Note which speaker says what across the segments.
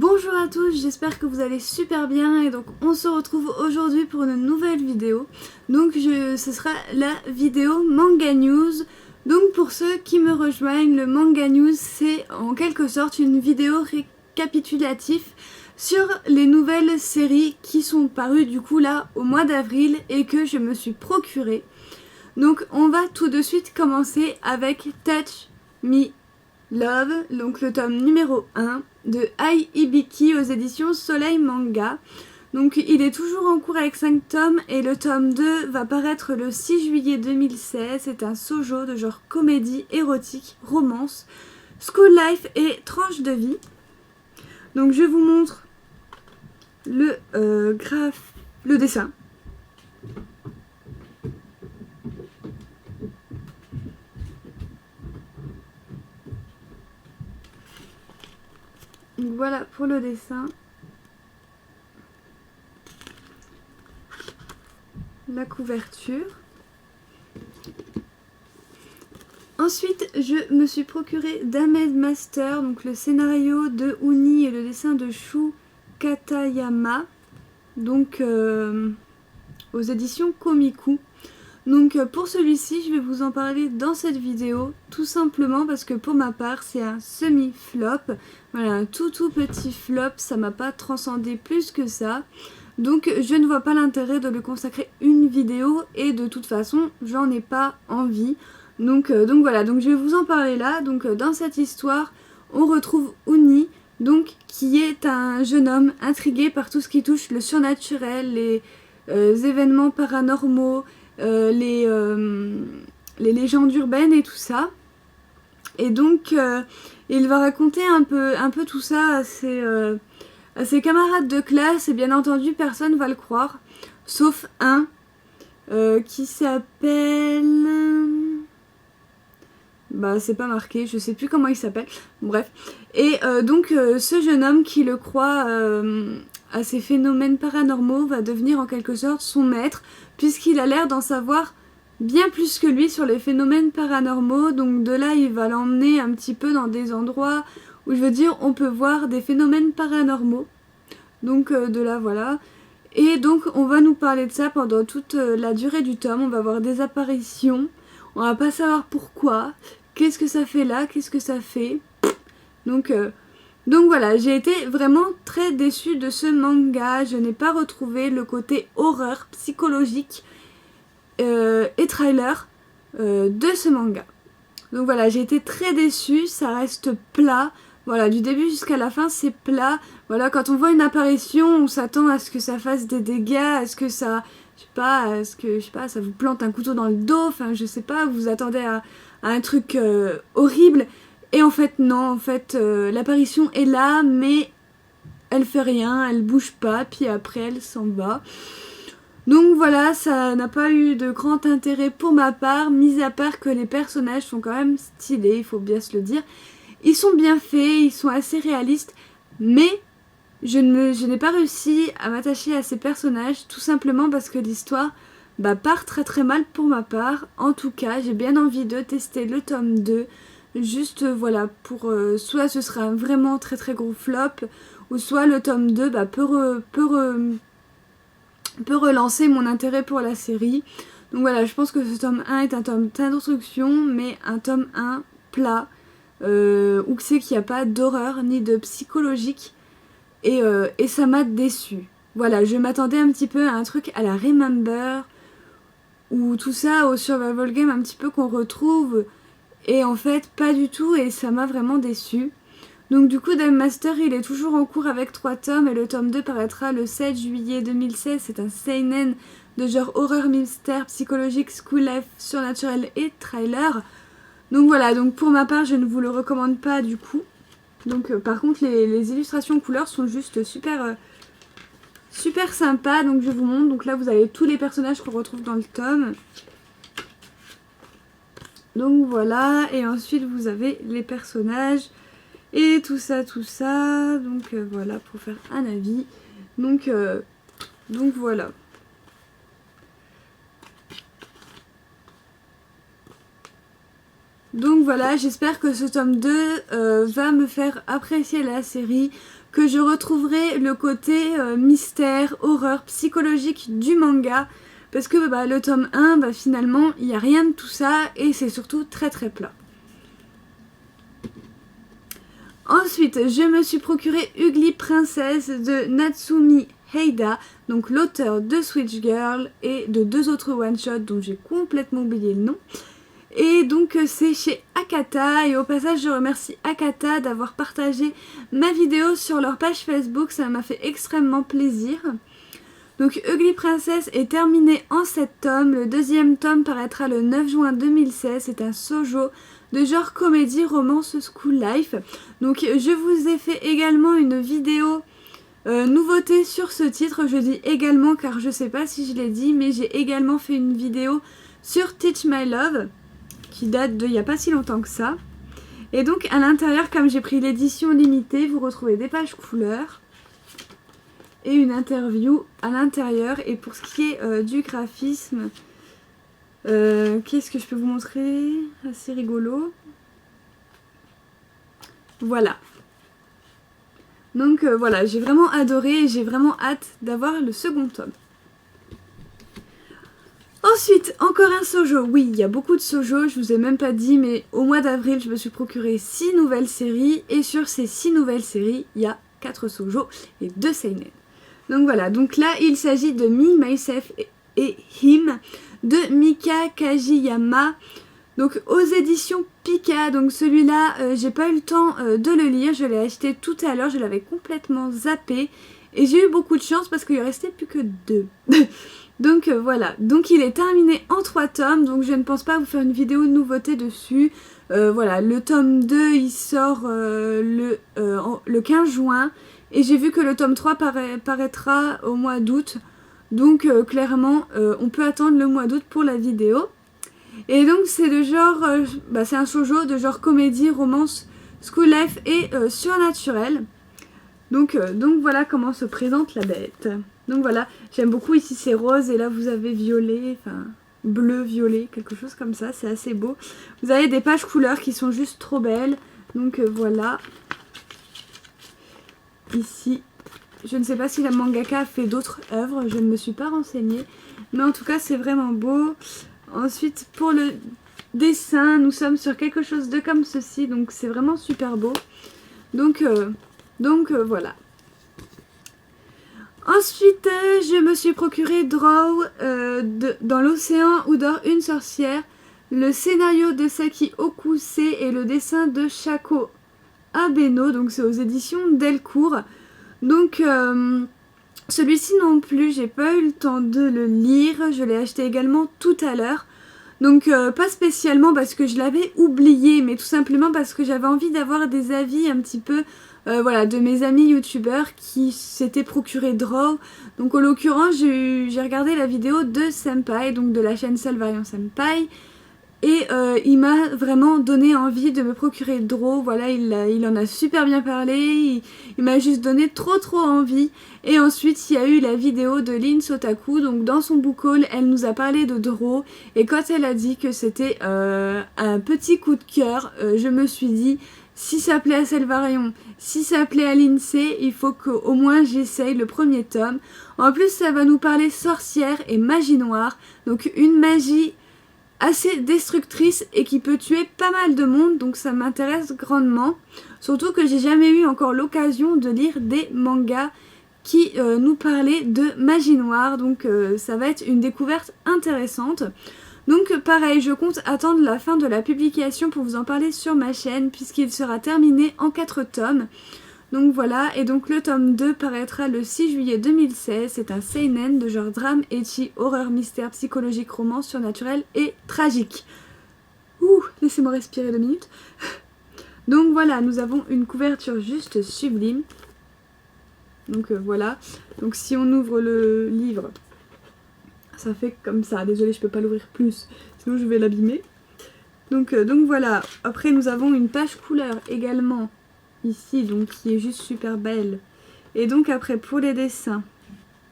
Speaker 1: Bonjour à tous, j'espère que vous allez super bien et donc on se retrouve aujourd'hui pour une nouvelle vidéo. Donc ce sera la vidéo Manga News. Donc pour ceux qui me rejoignent, le Manga News c'est en quelque sorte une vidéo récapitulative sur les nouvelles séries qui sont parues du coup là au mois d'avril et que je me suis procurée. Donc on va tout de suite commencer avec Touch Me Love, donc le tome numéro 1 de Ai Hibiki aux éditions Soleil Manga. Donc il est toujours en cours avec 5 tomes et le tome 2 va paraître le 6 juillet 2016. C'est un shoujo de genre comédie, érotique, romance, school life et tranche de vie. Donc je vous montre le dessin. Donc voilà pour le dessin. La couverture. Ensuite, je me suis procuré d'Ahmed Master, donc le scénario de Uni et le dessin de Shu Katayama, donc aux éditions Komiku. Donc pour celui-ci, je vais vous en parler dans cette vidéo, tout simplement parce que pour ma part, c'est un semi-flop. Voilà, un tout petit flop, ça m'a pas transcendé plus que ça. Donc je ne vois pas l'intérêt de le consacrer une vidéo et de toute façon, j'en ai pas envie. Donc voilà, donc je vais vous en parler là. Donc dans cette histoire, on retrouve Uni, donc qui est un jeune homme intrigué par tout ce qui touche le surnaturel, les événements paranormaux, les légendes urbaines et tout ça. Et donc il va raconter un peu tout ça à ses camarades de classe et bien entendu personne va le croire, sauf un qui s'appelle... Bah c'est pas marqué, je sais plus comment il s'appelle, bref. Et donc ce jeune homme qui le croit à ces phénomènes paranormaux va devenir en quelque sorte son maître, puisqu'il a l'air d'en savoir bien plus que lui sur les phénomènes paranormaux. Donc de là il va l'emmener un petit peu dans des endroits où je veux dire on peut voir des phénomènes paranormaux. Donc de là voilà. Et donc on va nous parler de ça pendant toute la durée du tome, on va voir des apparitions, on va pas savoir pourquoi, qu'est-ce que ça fait là, qu'est-ce que ça fait. Donc voilà, j'ai été vraiment très déçue de ce manga, je n'ai pas retrouvé le côté horreur psychologique et trailer de ce manga. Donc voilà, j'ai été très déçue, ça reste plat. Voilà, du début jusqu'à la fin, c'est plat. Voilà, quand on voit une apparition, on s'attend à ce que ça fasse des dégâts, à ce que ça, je sais pas, ça vous plante un couteau dans le dos, enfin, je sais pas, vous attendez à un truc horrible. Et en fait, non, en fait, l'apparition est là, mais elle fait rien, elle bouge pas, puis après, elle s'en va. Donc voilà, ça n'a pas eu de grand intérêt pour ma part, mis à part que les personnages sont quand même stylés, il faut bien se le dire. Ils sont bien faits, ils sont assez réalistes, mais je n'ai pas réussi à m'attacher à ces personnages, tout simplement parce que l'histoire part très mal pour ma part. En tout cas, j'ai bien envie de tester le tome 2, juste voilà, pour soit ce sera un vraiment très gros flop, ou soit le tome 2 peut relancer mon intérêt pour la série. Donc voilà, je pense que ce tome 1 est un tome d'introduction, mais un tome 1 plat, où c'est qu'il n'y a pas d'horreur ni de psychologique, et ça m'a déçue. Voilà, je m'attendais un petit peu à un truc à la Remember, ou tout ça au survival game un petit peu qu'on retrouve, et en fait pas du tout, et ça m'a vraiment déçue. Donc du coup Dame Master il est toujours en cours avec 3 tomes et le tome 2 paraîtra le 7 juillet 2016. C'est un seinen de genre horreur, mystère, psychologique, school life, surnaturel et trailer. Donc voilà, donc pour ma part je ne vous le recommande pas du coup. Donc par contre les illustrations couleurs sont juste super sympas. Donc je vous montre, donc là vous avez tous les personnages qu'on retrouve dans le tome. Donc voilà, et ensuite vous avez les personnages et tout ça, donc voilà, pour faire un avis. Donc voilà. Donc voilà, j'espère que ce tome 2 va me faire apprécier la série, que je retrouverai le côté mystère, horreur, psychologique du manga. Parce que le tome 1, finalement, il n'y a rien de tout ça et c'est surtout très très plat. Ensuite, je me suis procuré Ugly Princess de Natsumi Heida, donc l'auteur de Switch Girl et de 2 autres one-shots dont j'ai complètement oublié le nom. Et donc c'est chez Akata, et au passage je remercie Akata d'avoir partagé ma vidéo sur leur page Facebook, ça m'a fait extrêmement plaisir. Donc Ugly Princess est terminé en 7 tomes, le 2e tome paraîtra le 9 juin 2016, c'est un shoujo de genre comédie, romance, school life. Donc je vous ai fait également une vidéo nouveauté sur ce titre, je dis également car je sais pas si je l'ai dit, mais j'ai également fait une vidéo sur Teach My Love, qui date de il n'y a pas si longtemps que ça. Et donc à l'intérieur, comme j'ai pris l'édition limitée, vous retrouvez des pages couleurs et une interview à l'intérieur. Et pour ce qui est du graphisme, qu'est-ce que je peux vous montrer? Assez rigolo. Voilà. Donc voilà, j'ai vraiment adoré et j'ai vraiment hâte d'avoir le second tome. Ensuite, encore un shoujo. Oui, il y a beaucoup de shoujo, je vous ai même pas dit, mais au mois d'avril, je me suis procuré 6 nouvelles séries. Et sur ces 6 nouvelles séries, il y a 4 shoujo et 2 seinen. Donc voilà, donc là, il s'agit de Me, Myself et Him de Mika Kajiyama. Donc aux éditions Pika, donc celui-là, j'ai pas eu le temps de le lire, je l'ai acheté tout à l'heure, je l'avais complètement zappé. Et j'ai eu beaucoup de chance parce qu'il ne restait plus que 2. Donc voilà, donc il est terminé en 3 tomes, donc je ne pense pas vous faire une vidéo de nouveauté dessus. Voilà, le tome 2 il sort le 15 juin et j'ai vu que le tome 3 paraîtra au mois d'août. Donc clairement on peut attendre le mois d'août pour la vidéo. Et donc c'est de genre, c'est un shoujo de genre comédie, romance, school life et surnaturel. Donc voilà comment se présente la bête. Donc voilà, j'aime beaucoup ici c'est rose et là vous avez violet, enfin bleu, violet, quelque chose comme ça, c'est assez beau. Vous avez des pages couleurs qui sont juste trop belles. Donc voilà. Ici, je ne sais pas si la mangaka a fait d'autres œuvres, je ne me suis pas renseignée. Mais en tout cas c'est vraiment beau. Ensuite pour le dessin, nous sommes sur quelque chose de comme ceci, donc c'est vraiment super beau. Donc voilà. Ensuite, je me suis procuré Draw dans l'océan où dort une sorcière, le scénario de Saki Okuse et le dessin de Shako Abeno, donc c'est aux éditions Delcourt. Donc celui-ci non plus, j'ai pas eu le temps de le lire, je l'ai acheté également tout à l'heure. Donc pas spécialement parce que je l'avais oublié, mais tout simplement parce que j'avais envie d'avoir des avis un petit peu voilà, de mes amis youtubeurs qui s'étaient procuré Draw. Donc en l'occurrence j'ai regardé la vidéo de Senpai, donc de la chaîne Salvarian Senpai. Et il m'a vraiment donné envie de me procurer Draw. Voilà, il en a super bien parlé, il m'a juste donné trop envie. Et ensuite il y a eu la vidéo de Lin Sotaku, donc dans son book haul elle nous a parlé de Draw. Et quand elle a dit que c'était un petit coup de cœur, je me suis dit, si ça plaît à Salvarion, si ça plaît à l'INSEE, il faut qu'au moins j'essaye le premier tome. En plus ça va nous parler sorcière et magie noire, donc une magie assez destructrice et qui peut tuer pas mal de monde, donc ça m'intéresse grandement. Surtout que j'ai jamais eu encore l'occasion de lire des mangas qui nous parlaient de magie noire, donc ça va être une découverte intéressante. Donc pareil, je compte attendre la fin de la publication pour vous en parler sur ma chaîne, puisqu'il sera terminé en 4 tomes. Donc voilà, et donc le tome 2 paraîtra le 6 juillet 2016, c'est un seinen de genre drame, ecchi, horreur, mystère, psychologique, romance, surnaturel et tragique. Ouh, laissez-moi respirer 2 minutes. Donc voilà, nous avons une couverture juste sublime. Donc voilà, donc si on ouvre le livre, ça fait comme ça, désolée je peux pas l'ouvrir plus, sinon je vais l'abîmer. Donc voilà, après nous avons une page couleur également. Ici, donc qui est juste super belle. Et donc après pour les dessins,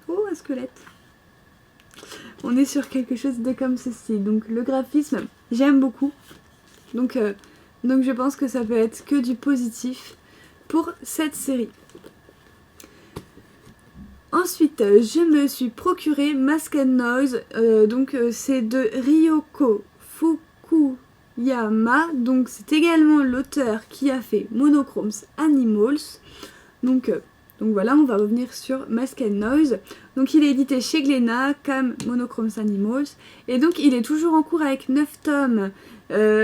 Speaker 1: oh un squelette, on est sur quelque chose de comme ceci. Donc le graphisme j'aime beaucoup, donc je pense que ça peut être que du positif pour cette série. Ensuite, je me suis procuré Mask and Noise, c'est de Ryoko Fukuyama, donc c'est également l'auteur qui a fait Monochromes Animals. Donc voilà, on va revenir sur Mask and Noise. Donc il est édité chez Glénat, comme Monochromes Animals, et donc il est toujours en cours avec 9 tomes.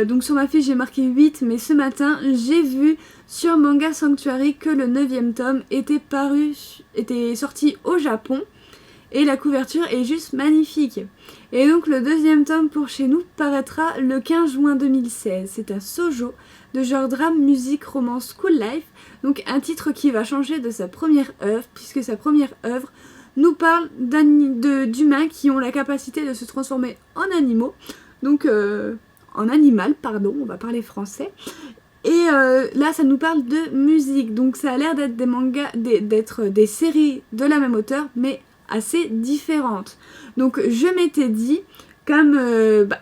Speaker 1: Donc sur ma fiche j'ai marqué 8, mais ce matin j'ai vu sur Manga Sanctuary que le 9e tome était sorti au Japon, et la couverture est juste magnifique. Et donc le 2e tome pour chez nous paraîtra le 15 juin 2016. C'est un shoujo de genre drame, musique, romance, school life, donc un titre qui va changer de sa première œuvre, puisque sa première œuvre nous parle d'humains qui ont la capacité de se transformer en animaux, donc en animal, pardon, on va parler français. Et là, ça nous parle de musique, donc ça a l'air d'être des mangas, d'être des séries de la même auteur, mais assez différentes. Donc je m'étais dit, comme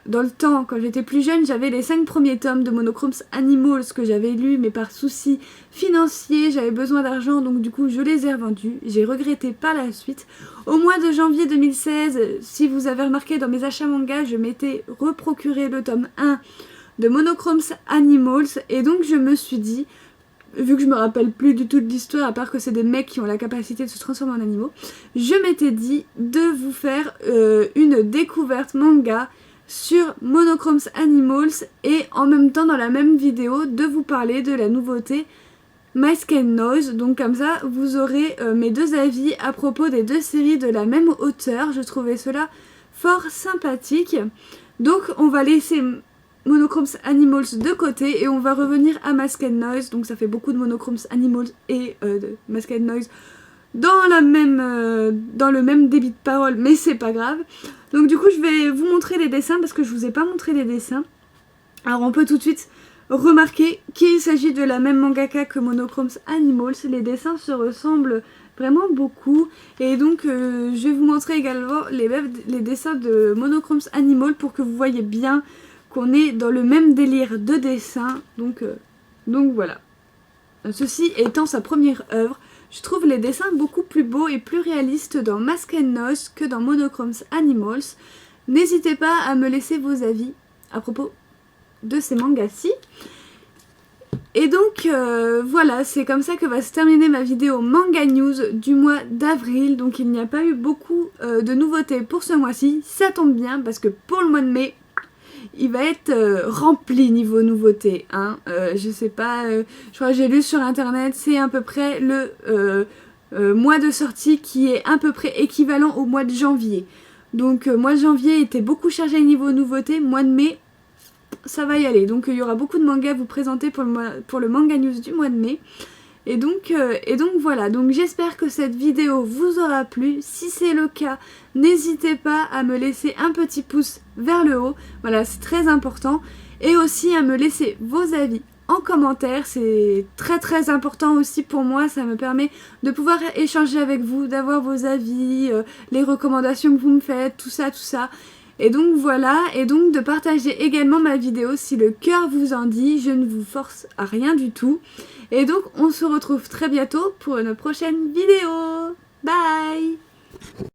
Speaker 1: dans le temps, quand j'étais plus jeune, j'avais les 5 premiers tomes de Monochromes Animals que j'avais lus, mais par souci financier, j'avais besoin d'argent, donc du coup je les ai revendus. J'ai regretté par la suite. Au mois de janvier 2016, si vous avez remarqué dans mes achats manga, je m'étais reprocuré le tome 1 de Monochromes Animals, et donc je me suis dit, vu que je me rappelle plus du tout de l'histoire, à part que c'est des mecs qui ont la capacité de se transformer en animaux, je m'étais dit de vous faire une découverte manga sur Monochromes Animals, et en même temps dans la même vidéo de vous parler de la nouveauté Mask and Noise. Donc comme ça vous aurez mes deux avis à propos des deux séries de la même auteur. Je trouvais cela fort sympathique. Donc on va laisser Monochromes Animals de côté et on va revenir à Mask and Noise. Donc ça fait beaucoup de Monochromes Animals et de Mask and Noise dans le même débit de parole, mais c'est pas grave. Donc du coup je vais vous montrer les dessins parce que je vous ai pas montré les dessins. Alors on peut tout de suite remarquer qu'il s'agit de la même mangaka que Monochromes Animals. Les dessins se ressemblent vraiment beaucoup, et donc je vais vous montrer également les dessins de Monochromes Animals pour que vous voyez bien qu'on est dans le même délire de dessin. Donc voilà. Ceci étant sa première œuvre, je trouve les dessins beaucoup plus beaux et plus réalistes dans Mask and Noise que dans Monochromes Animals. N'hésitez pas à me laisser vos avis à propos de ces mangas-ci. Et donc voilà, c'est comme ça que va se terminer ma vidéo Manga News du mois d'avril. Donc il n'y a pas eu beaucoup de nouveautés pour ce mois-ci. Ça tombe bien parce que pour le mois de mai, il va être rempli niveau nouveautés, hein. Je sais pas, je crois que j'ai lu sur internet, c'est à peu près le mois de sortie qui est à peu près équivalent au mois de janvier. Donc mois de janvier était beaucoup chargé niveau nouveautés, mois de mai ça va y aller. Donc il y aura beaucoup de mangas à vous présenter pour le Manga News du mois de mai. Et donc voilà, donc j'espère que cette vidéo vous aura plu. Si c'est le cas, n'hésitez pas à me laisser un petit pouce vers le haut, voilà, c'est très important. Et aussi à me laisser vos avis en commentaire, c'est très très important aussi pour moi, ça me permet de pouvoir échanger avec vous, d'avoir vos avis, les recommandations que vous me faites, tout ça. Et donc voilà, et donc de partager également ma vidéo si le cœur vous en dit, je ne vous force à rien du tout. Et donc on se retrouve très bientôt pour une prochaine vidéo. Bye!